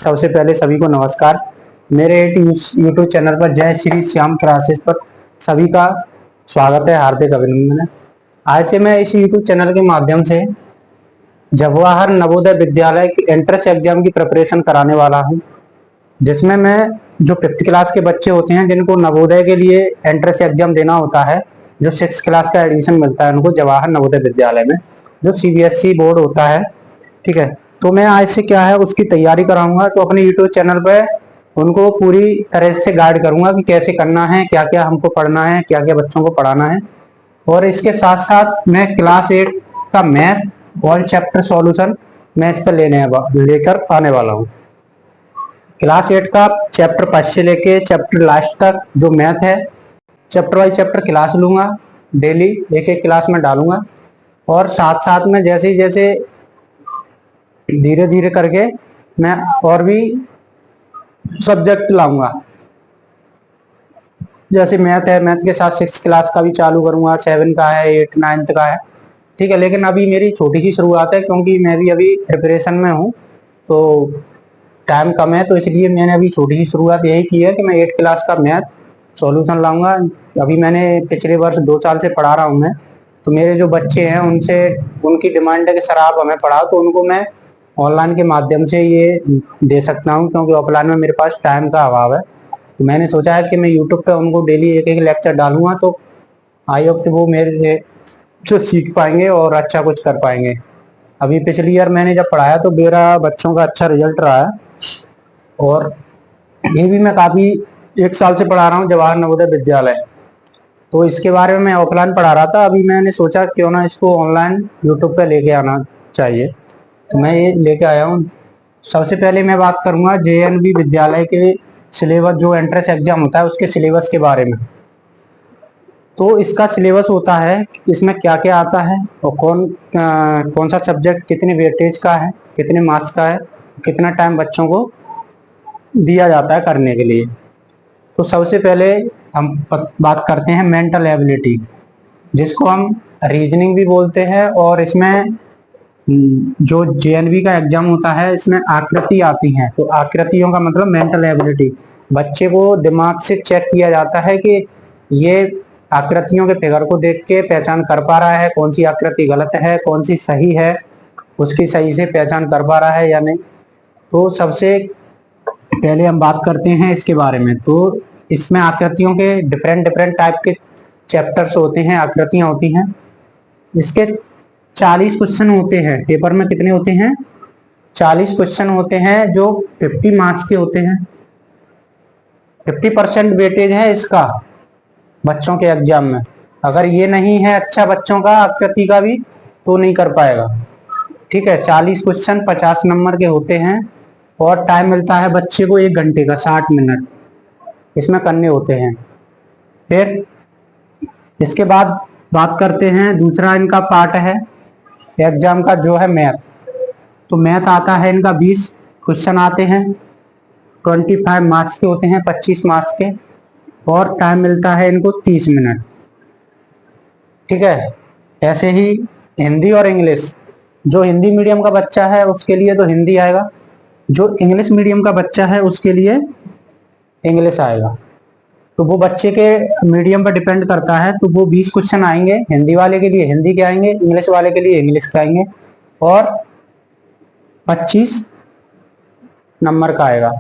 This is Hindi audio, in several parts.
सबसे पहले सभी को नमस्कार। मेरे यूट्यूब चैनल पर जय श्री श्याम क्लासेस पर सभी का स्वागत है, हार्दिक अभिनंदन है। आज से मैं इस यूट्यूब चैनल के माध्यम से जवाहर नवोदय विद्यालय की एंट्रेंस एग्जाम की प्रिपरेशन कराने वाला हूं, जिसमें मैं जो 5th क्लास के बच्चे होते हैं जिनको नवोदय के लिए एंट्रेंस एग्जाम देना होता है, जो 6th क्लास का एडमिशन मिलता है उनको जवाहर नवोदय विद्यालय में, जो सीबीएसई बोर्ड होता है। ठीक है, तो मैं आज से क्या है उसकी तैयारी कराऊंगा। तो अपने यूट्यूब चैनल पे उनको पूरी तरह से गाइड करूंगा कि कैसे करना है, क्या क्या हमको पढ़ना है, क्या क्या बच्चों को पढ़ाना है। और इसके साथ साथ मैं क्लास 8 का मैथ ऑल चैप्टर सॉल्यूशन मैं इस पर लेकर आने वाला हूँ। क्लास 8 का चैप्टर 5 से लेके चैप्टर लास्ट तक जो मैथ है, चैप्टर वाइज चैप्टर क्लास लूंगा, डेली एक एक क्लास में डालूंगा। और साथ साथ में जैसे जैसे धीरे धीरे करके मैं और भी सब्जेक्ट लाऊंगा। जैसे मैथ है, मैथ के साथ 6th क्लास का भी चालू करूंगा, 7 का है, 8 9th का है। ठीक है, लेकिन अभी मेरी छोटी सी शुरुआत है क्योंकि मैं भी अभी प्रिपरेशन में हूँ, तो टाइम कम है, तो इसलिए मैंने अभी छोटी सी शुरुआत यही की है कि मैं 8 क्लास का मैथ सॉल्यूशन लाऊंगा। अभी मैंने पिछले वर्ष 2 साल से पढ़ा रहा हूँ मैं, तो मेरे जो बच्चे हैं उनसे उनकी डिमांड है कि सर आप हमें पढ़ाओ, तो उनको मैं ऑनलाइन के माध्यम से ये दे सकता हूँ, क्योंकि ऑफलाइन में मेरे पास टाइम का अभाव है। तो मैंने सोचा है कि मैं यूट्यूब पे उनको डेली एक एक लेक्चर डालूंगा, तो आई होप कि वो मेरे से जो सीख पाएंगे और अच्छा कुछ कर पाएंगे। अभी पिछली ईयर मैंने जब पढ़ाया तो मेरा बच्चों का अच्छा रिजल्ट रहा है। और ये भी मैं काफी 1 साल से पढ़ा रहा हूँ जवाहर नवोदय विद्यालय, तो इसके बारे में मैं ऑफलाइन पढ़ा रहा था। अभी मैंने सोचा क्यों ना इसको ऑनलाइन यूट्यूब पे लेके आना चाहिए, तो मैं ये लेके आया हूँ। सबसे पहले मैं बात करूंगा जेएनवी विद्यालय के सिलेबस, जो एंट्रेंस एग्जाम होता है उसके सिलेबस के बारे में। तो इसका सिलेबस होता है इसमें क्या क्या आता है और कौन सा सब्जेक्ट कितने वेटेज का है, कितने मार्क्स का है, कितना टाइम बच्चों को दिया जाता है करने के लिए। तो सबसे पहले हम बात करते हैं मेंटल एबिलिटी, जिसको हम रीजनिंग भी बोलते हैं। और इसमें जो जेएनवी का एग्जाम होता है इसमें आकृति आती हैं, तो आकृतियों का मतलब मेंटल एबिलिटी। बच्चे को दिमाग से चेक किया जाता है कि ये आकृतियों के फिगर को देख के पहचान कर पा रहा है कौन सी आकृति गलत है, कौन सी सही है, उसकी सही से पहचान कर पा रहा है या नहीं। तो सबसे पहले हम बात करते हैं इसके बारे में। तो इसमें आकृतियों के डिफरेंट डिफरेंट टाइप के चैप्टर्स होते हैं, आकृतियां होती हैं। इसके 40 क्वेश्चन होते हैं। पेपर में कितने होते हैं? 40 क्वेश्चन होते हैं जो 50 मार्क्स के होते हैं। 50% वेटेज है इसका बच्चों के एग्जाम में। अगर ये नहीं है अच्छा बच्चों का आकृति का भी, तो नहीं कर पाएगा। ठीक है, 40 क्वेश्चन 50 नंबर के होते हैं और टाइम मिलता है बच्चे को 1 घंटे का, 60 मिनट इसमें करने होते हैं। फिर इसके बाद बात करते हैं, दूसरा इनका पार्ट है एग्जाम का जो है मैथ। तो मैथ आता है इनका 20 क्वेश्चन आते हैं, 25 मार्क्स के होते हैं, 25 मार्क्स के, और टाइम मिलता है इनको 30 मिनट। ठीक है, ऐसे ही हिंदी और इंग्लिश। जो हिंदी मीडियम का बच्चा है उसके लिए तो हिंदी आएगा, जो इंग्लिश मीडियम का बच्चा है उसके लिए इंग्लिश आएगा। तो वो बच्चे के मीडियम पर डिपेंड करता है। तो वो 20 क्वेश्चन आएंगे, हिंदी वाले के लिए हिंदी के आएंगे, इंग्लिश वाले के लिए इंग्लिश के आएंगे, और 25 नंबर का आएगा।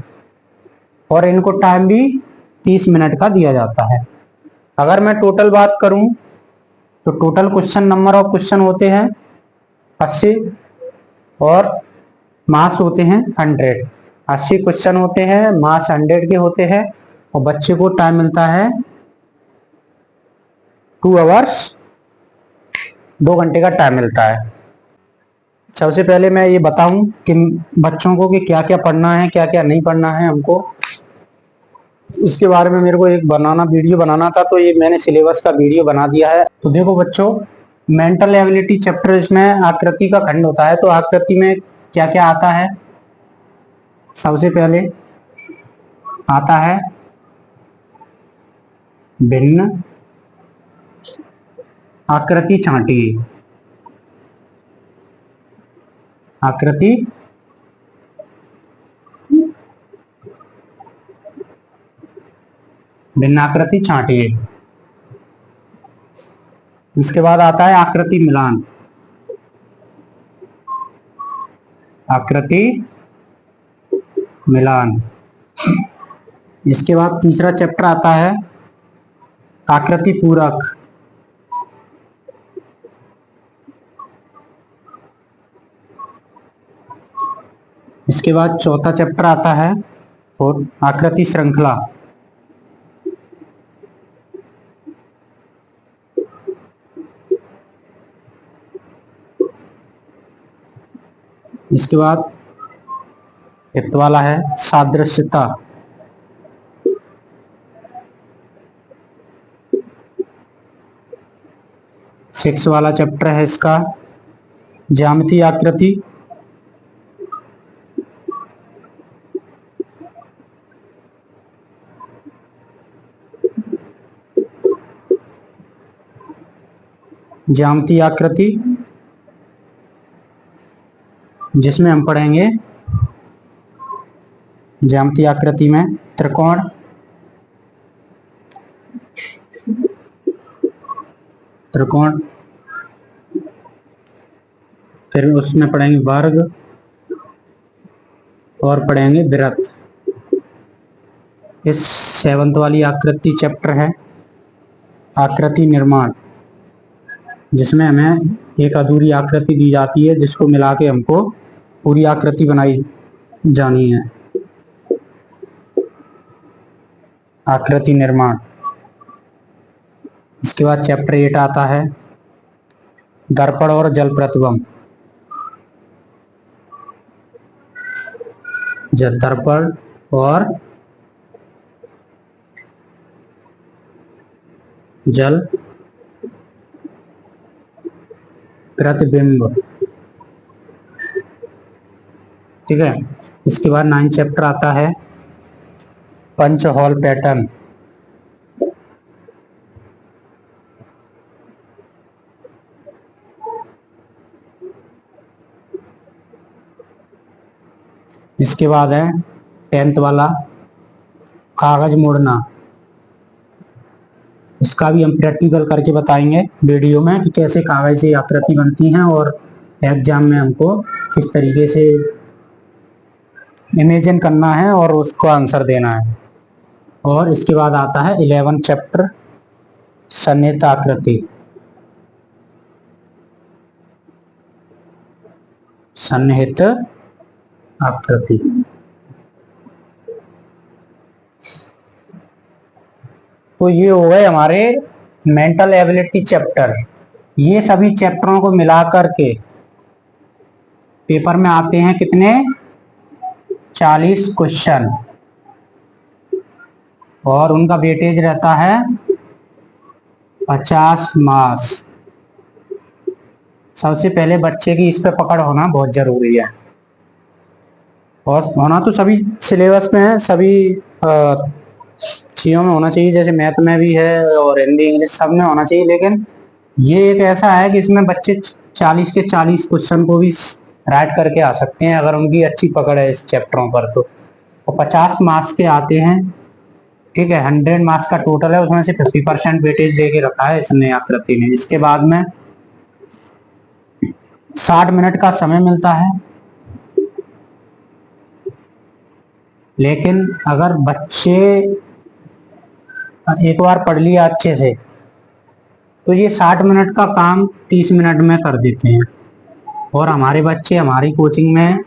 और इनको टाइम भी 30 मिनट का दिया जाता है। अगर मैं टोटल बात करूं तो total question number of question होते हैं 80, और मार्क्स होते हैं 100। 80 क्वेश्चन होते हैं, मार्क्स 100 के होते हैं, और बच्चे को टाइम मिलता है 2 आवर्स, 2 घंटे का टाइम मिलता है। सबसे पहले मैं ये बताऊं कि बच्चों को कि क्या क्या पढ़ना है, क्या क्या नहीं पढ़ना है हमको, इसके बारे में मेरे को एक वीडियो बनाना था, तो ये मैंने सिलेबस का वीडियो बना दिया है। तो देखो बच्चों, मेंटल एबिलिटी चैप्टर, इसमें आकृति का खंड होता है। तो आकृति में क्या क्या आता है? सबसे पहले आता है भिन्न आकृति छांटिए। आकृति भिन्नाकृति छांटिए। इसके बाद आता है आकृति मिलान। आकृति मिलान। इसके बाद तीसरा चैप्टर आता है आकृति पूरक। इसके बाद चौथा चैप्टर आता है और आकृति श्रृंखला। इसके बाद फिफ्थ वाला है सादृश्यता। सिक्स वाला चैप्टर है इसका ज्यामितीय आकृति। ज्यामितीय आकृति जिसमें हम पढ़ेंगे ज्यामितीय आकृति में त्रिकोण, त्रिकोण, फिर उसमें पढ़ेंगे वर्ग और पढ़ेंगे वृत्त। इस सेवंथ वाली आकृति चैप्टर है आकृति निर्माण, जिसमें हमें एक अधूरी आकृति दी जाती है जिसको मिला के हमको पूरी आकृति बनाई जानी है। आकृति निर्माण। इसके बाद चैप्टर 8 आता है दर्पण और जल प्रतिबिंब। दर्पण और जल प्रतिबिंब। ठीक है। इसके बाद 9 चैप्टर आता है पंच हॉल पैटर्न। इसके बाद है 10th वाला कागज मोड़ना। इसका भी हम प्रैक्टिकल करके बताएंगे वीडियो में कि कैसे कागज से आकृति बनती हैं और एग्जाम में हमको किस तरीके से इमेजिन करना है और उसको आंसर देना है। और इसके बाद आता है 11 चैप्टर सन्निहित आकृति। सन्निहित आकृति। तो ये हो गए हमारे मेंटल एबिलिटी चैप्टर। ये सभी चैप्टरों को मिलाकर के पेपर में आते हैं कितने 40 क्वेश्चन और उनका वेटेज रहता है 50 मार्क्स। सबसे पहले बच्चे की इस पे पकड़ होना बहुत जरूरी है और होना तो सभी सिलेबस में है, सभी चीजों में होना चाहिए, जैसे मैथ में भी है और हिंदी इंग्लिश सब में होना चाहिए। लेकिन ये एक ऐसा है कि इसमें बच्चे 40 के 40 क्वेश्चन को भी राइट करके आ सकते हैं अगर उनकी अच्छी पकड़ है इस चैप्टरों पर। तो 50 मार्क्स के आते हैं। ठीक है। 100 मार्क्स का टोटल है, उसमें से 50% वेटेज दे के रखा है इसने आकृति ने। इसके बाद में 60 मिनट का समय मिलता है। लेकिन अगर बच्चे एक बार पढ़ लिया अच्छे से तो ये 60 मिनट का काम 30 मिनट में कर देते हैं। और हमारे बच्चे हमारी कोचिंग में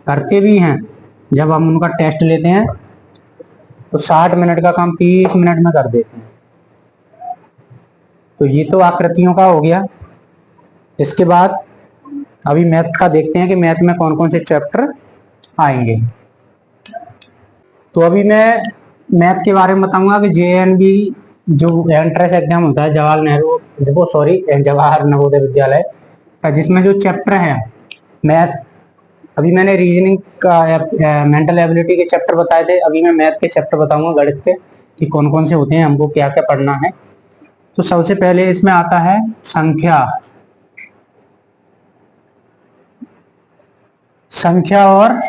करते भी हैं। जब हम उनका टेस्ट लेते हैं तो 60 मिनट का काम 30 मिनट में कर देते हैं। तो ये तो आकृतियों का हो गया। इसके बाद अभी मैथ का देखते हैं कि मैथ में कौन कौन से चैप्टर आएंगे। तो अभी मैं मैथ के बारे में बताऊंगा कि जेएनवी जो एंट्रेंस एग्जाम होता है जवाहर नवोदय विद्यालय का, जिसमें जो चैप्टर है मैथ, अभी मैंने रीजनिंग का मेंटल एबिलिटी के चैप्टर बताए थे, अभी मैं मैथ के चैप्टर बताऊंगा गणित के कि कौन कौन से होते हैं, हमको क्या क्या पढ़ना है। तो सबसे पहले इसमें आता है संख्या। संख्या और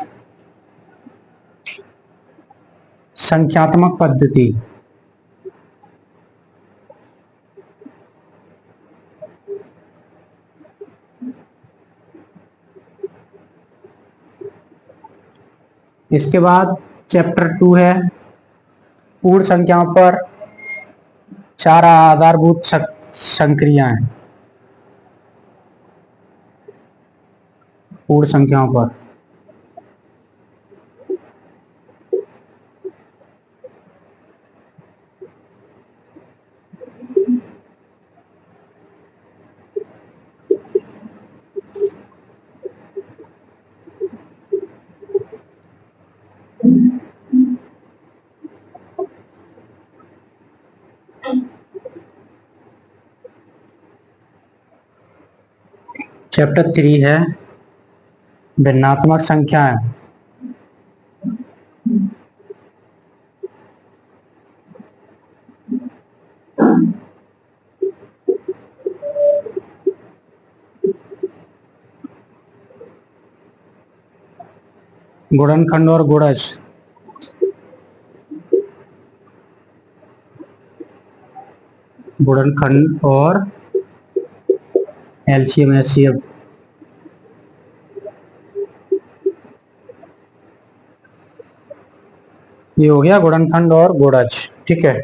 संख्यात्मक पद्धति। इसके बाद चैप्टर 2 है पूर्ण संख्याओं पर 4 आधारभूत संक्रियाएं। पूर्ण संख्याओं पर चैप्टर 3 है भिन्नात्मक संख्याएं। गुणनखंड और गुणज। गुणनखंड और एलसीएम एचसीएफ। ये हो गया गुणनखंड और गुणज। ठीक है,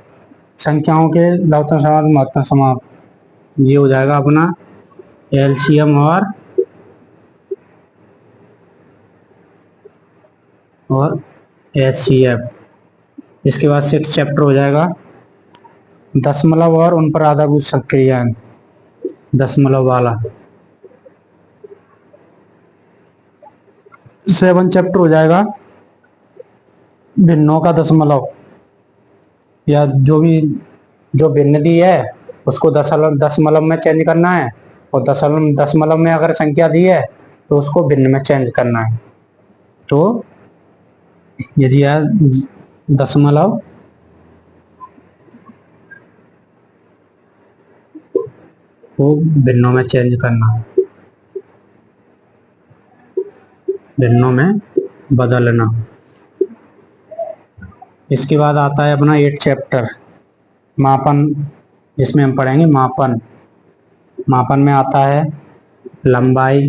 संख्याओं के लघुत्तम समाप्त महत्तम समाप्त ये हो जाएगा अपना एलसीएम और एचसीएफ। इसके बाद 6 चैप्टर हो जाएगा दशमलव और उन पर आधारभूत संक्रियाएं। दशमलव वाला 7 चैप्टर हो जाएगा भिन्नों का दशमलव, या जो भिन्न दी है उसको दशमलव में चेंज करना है, और दशमलव में अगर संख्या दी है तो उसको भिन्न में चेंज करना है। तो यदि है दशमलव को भिन्नों में चेंज करना है, भिन्नों में बदलना। इसके बाद आता है अपना 8 चैप्टर मापन, जिसमें हम पढ़ेंगे मापन। मापन में आता है लंबाई,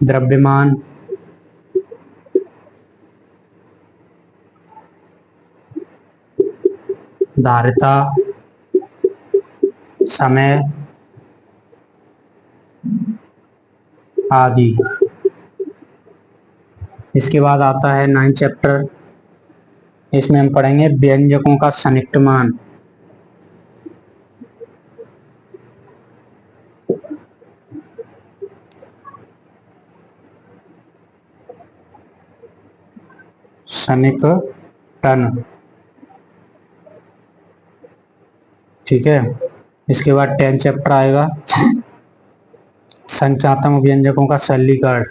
द्रव्यमान, धारिता, समय आदि। इसके बाद आता है 9 चैप्टर, इसमें हम पढ़ेंगे व्यंजकों का संयुक्त मान। सन्निकटन। ठीक है, इसके बाद 10 चैप्टर आएगा संख्यात्मक व्यंजकों का सरलीकरण।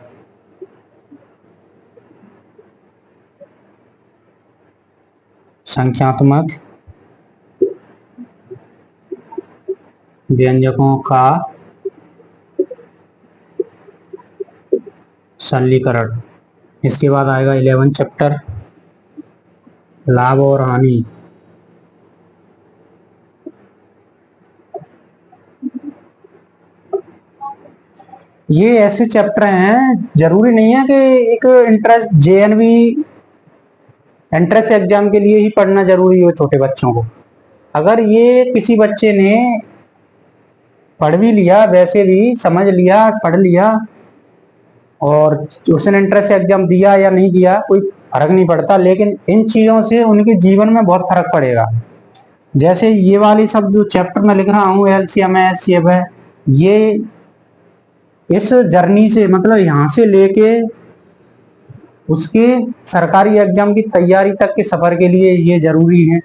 संख्यात्मक व्यंजकों का सरलीकरण। इसके बाद आएगा 11 चैप्टर लाभ और हानि। ये ऐसे चैप्टर हैं, जरूरी नहीं है कि एक इंट्रेंस जेएनवी एंट्रेंस एग्जाम के लिए ही पढ़ना जरूरी हो छोटे बच्चों को। अगर ये किसी बच्चे ने पढ़ भी लिया, वैसे भी समझ लिया, पढ़ लिया, और उसने एंट्रेंस एग्जाम दिया या नहीं दिया कोई फर्क नहीं पड़ता, लेकिन इन चीजों से उनके जीवन में बहुत फर्क पड़ेगा। जैसे ये वाली सब जो चैप्टर मैं लिख रहा हूँ, एलसीएम है, एचसीएफ है, ये इस जर्नी से मतलब यहाँ से लेके उसके सरकारी एग्जाम की तैयारी तक के सफर के लिए ये जरूरी है।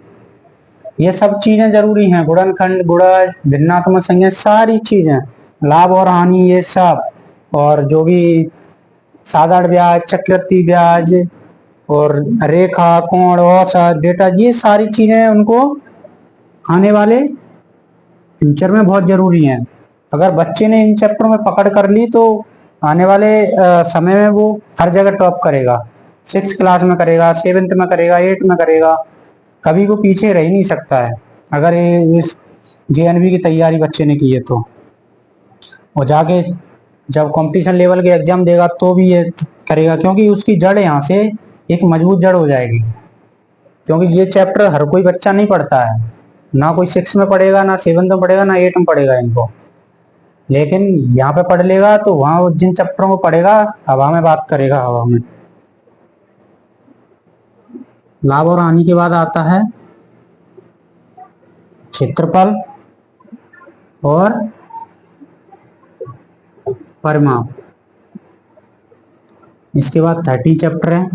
ये सब चीजें जरूरी हैं, गुणनखंड, गुणज, भिन्नात्मक संख्या, सारी चीजें, लाभ और हानि, ये सब, और जो भी साधारण ब्याज, चक्रवृद्धि ब्याज, और रेखा, कोण, औसत, डेटा, ये सारी चीजें उनको आने वाले फ्यूचर में बहुत जरूरी हैं। अगर बच्चे ने इन चैप्टर में पकड़ कर ली तो आने वाले समय में वो हर जगह टॉप करेगा। 6 क्लास में करेगा, 7th में करेगा, 8 में करेगा, कभी वो पीछे रह ही नहीं सकता है अगर ये इस जेएनवी की तैयारी बच्चे ने की है तो। और जाके जब कंपटीशन लेवल के एग्जाम देगा तो भी ये करेगा, क्योंकि उसकी जड़ यहाँ से एक मजबूत जड़ हो जाएगी। क्योंकि ये चैप्टर हर कोई बच्चा नहीं पढ़ता है, ना कोई 6 में पढ़ेगा, ना 7 में पढ़ेगा, ना 8 में पढ़ेगा इनको। लेकिन यहाँ पे पढ़ लेगा तो वहां वो जिन चैप्टरों को पढ़ेगा हवा में बात करेगा, हवा में। लाभ और हानि के बाद आता है क्षेत्रफल और परिमाप। इसके बाद 13 चैप्टर है,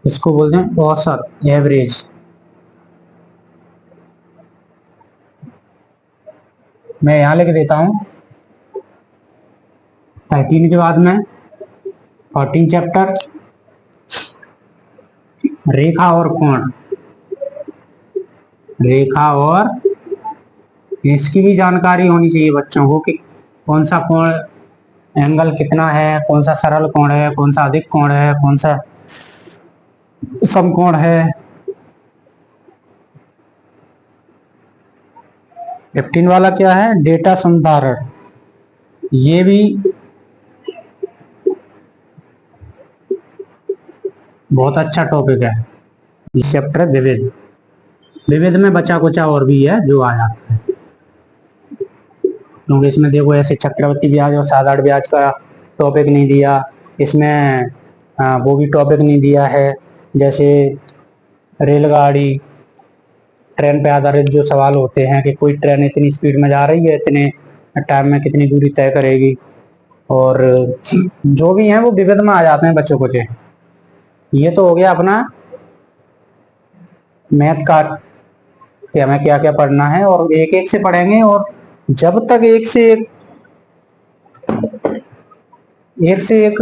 इसको बोलते हैं औसत, एवरेज। मैं यहां लिख देता हूं 13 के बाद में 14 चैप्टर रेखा और कोण। रेखा और इसकी भी जानकारी होनी चाहिए बच्चों को कि कौन सा कोण, एंगल कितना है, कौन सा सरल कोण है, कौन सा अधिक कोण है, कौन सा समकोण है। 15 वाला क्या है, डेटा संधारण। ये भी बहुत अच्छा टॉपिक है। इस चैप्टर विविध, विविध में बचा कुचा और भी है जो आ जाता है, क्योंकि इसमें देखो ऐसे चक्रवृद्धि ब्याज और साधारण ब्याज का टॉपिक नहीं दिया, इसमें वो भी टॉपिक नहीं दिया है, जैसे रेलगाड़ी, ट्रेन पे आधारित जो सवाल होते हैं कि कोई ट्रेन इतनी स्पीड में जा रही है, इतने टाइम में कितनी दूरी तय करेगी, और जो भी है वो विविध में आ जाते हैं बच्चों को के। ये तो हो गया अपना मैथ का कि हमें क्या क्या पढ़ना है, और एक एक से पढ़ेंगे। और जब तक एक से एक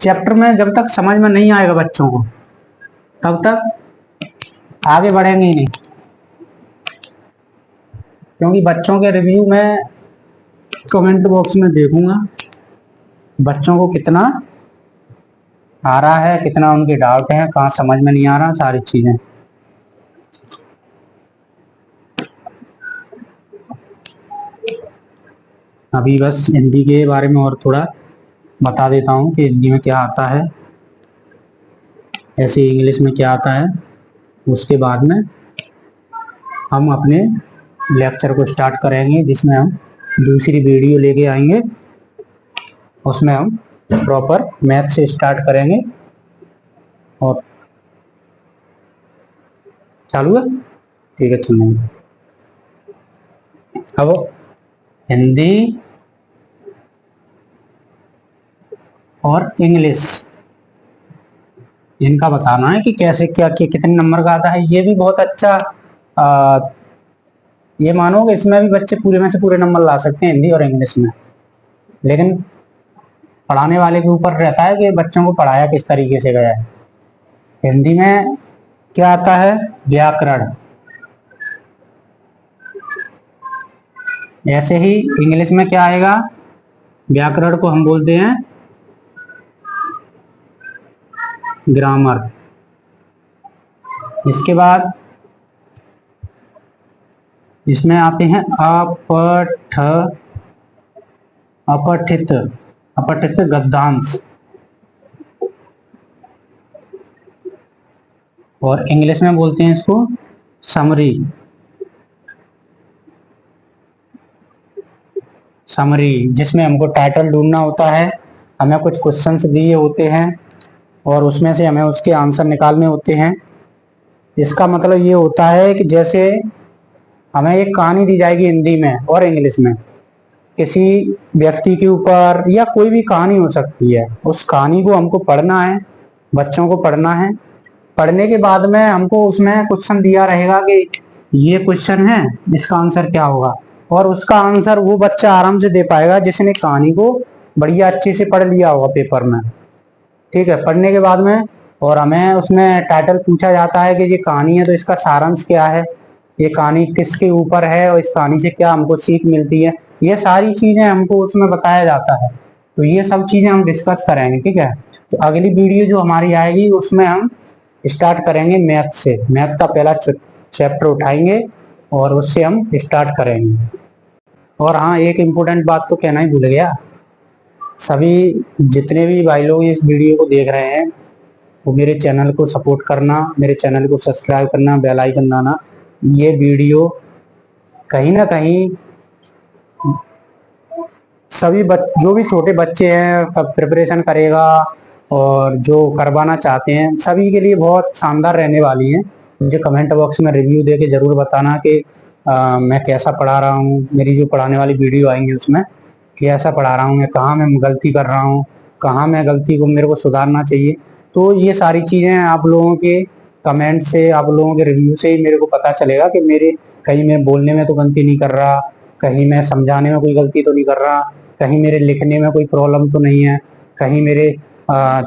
चैप्टर में जब तक समझ में नहीं आएगा बच्चों को, तब तक आगे बढ़ेंगे ही नहीं। क्योंकि बच्चों के रिव्यू में कमेंट बॉक्स में देखूंगा बच्चों को कितना आ रहा है, कितना उनके डाउट है, कहाँ समझ में नहीं आ रहा, सारी चीजें। अभी बस हिंदी के बारे में और थोड़ा बता देता हूँ कि हिंदी में क्या आता है, ऐसे इंग्लिश में क्या आता है। उसके बाद में हम अपने लेक्चर को स्टार्ट करेंगे, जिसमें हम दूसरी वीडियो लेके आएंगे। उसमें हम प्रॉपर मैथ से स्टार्ट करेंगे। और चालू है, ठीक है, चलिए। अब हिंदी और इंग्लिश इनका बताना है कि कैसे क्या कितने नंबर का आता है। ये भी बहुत अच्छा, ये मानो कि इसमें भी बच्चे पूरे में से पूरे नंबर ला सकते हैं हिंदी और इंग्लिश में, लेकिन पढ़ाने वाले के ऊपर रहता है कि बच्चों को पढ़ाया किस तरीके से गया है। हिंदी में क्या आता है, व्याकरण। ऐसे ही इंग्लिश में क्या आएगा, व्याकरण को हम बोलते हैं ग्रामर। इसके बाद इसमें आते हैं अपठित अपठित गद्यांश। और इंग्लिश में बोलते हैं इसको समरी। समरी जिसमें हमको टाइटल ढूंढना होता है, हमें कुछ क्वेश्चंस दिए होते हैं और उसमें से हमें उसके आंसर निकालने होते हैं। इसका मतलब ये होता है कि जैसे हमें एक कहानी दी जाएगी हिंदी में और इंग्लिश में, किसी व्यक्ति के ऊपर या कोई भी कहानी हो सकती है, उस कहानी को हमको पढ़ना है, बच्चों को पढ़ना है। पढ़ने के बाद में हमको उसमें क्वेश्चन दिया रहेगा कि ये क्वेश्चन है, इसका आंसर क्या होगा, और उसका आंसर वो बच्चा आराम से दे पाएगा जिसने कहानी को बढ़िया अच्छे से पढ़ लिया होगा पेपर में। ठीक है, पढ़ने के बाद में और हमें उसमें टाइटल पूछा जाता है कि ये कहानी है तो इसका सारांश क्या है, ये कहानी किसके ऊपर है और इस कहानी से क्या हमको सीख मिलती है। ये सारी चीजें हमको उसमें बताया जाता है। तो ये सब चीजें हम डिस्कस करेंगे। ठीक है, तो अगली वीडियो जो हमारी आएगी उसमें हम स्टार्ट करेंगे मैथ से। मैथ का पहला चैप्टर उठाएंगे और उससे हम स्टार्ट करेंगे। और हाँ, एक इम्पोर्टेंट बात तो कहना ही भूल गया, सभी जितने भी भाई लोग इस वीडियो को देख रहे हैं वो मेरे चैनल को सपोर्ट करना, मेरे चैनल को सब्सक्राइब करना, बेल आइकन दबाना। ये वीडियो कहीं ना कहीं जो भी छोटे बच्चे हैं प्रिपरेशन करेगा और जो करवाना चाहते हैं सभी के लिए बहुत शानदार रहने वाली हैं। मुझे कमेंट बॉक्स में रिव्यू दे के ज़रूर बताना कि मैं कैसा पढ़ा रहा हूँ, मेरी जो पढ़ाने वाली वीडियो आएंगी उसमें कैसा पढ़ा रहा हूँ, मैं कहाँ मैं गलती कर रहा हूँ, कहाँ मैं गलती को मेरे को सुधारना चाहिए। तो ये सारी चीज़ें आप लोगों के कमेंट से, आप लोगों के रिव्यू से ही मेरे को पता चलेगा कि मेरे कहीं मैं बोलने में तो गलती नहीं कर रहा, कहीं मैं समझाने में कोई गलती तो नहीं कर रहा, कहीं मेरे लिखने में कोई प्रॉब्लम तो नहीं है, कहीं मेरे आ,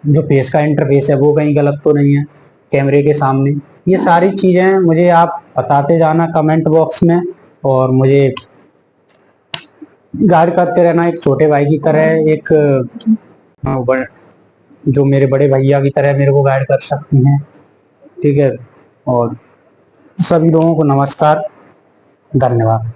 जो फेस का इंटरफेस है वो कहीं गलत तो नहीं है कैमरे के सामने। ये सारी चीज़ें मुझे आप बताते जाना कमेंट बॉक्स में, और मुझे गाइड करते रहना एक छोटे भाई की तरह, एक जो मेरे बड़े भैया की तरह मेरे को गाइड कर सकती हैं। ठीक है, और सभी लोगों को नमस्कार, धन्यवाद।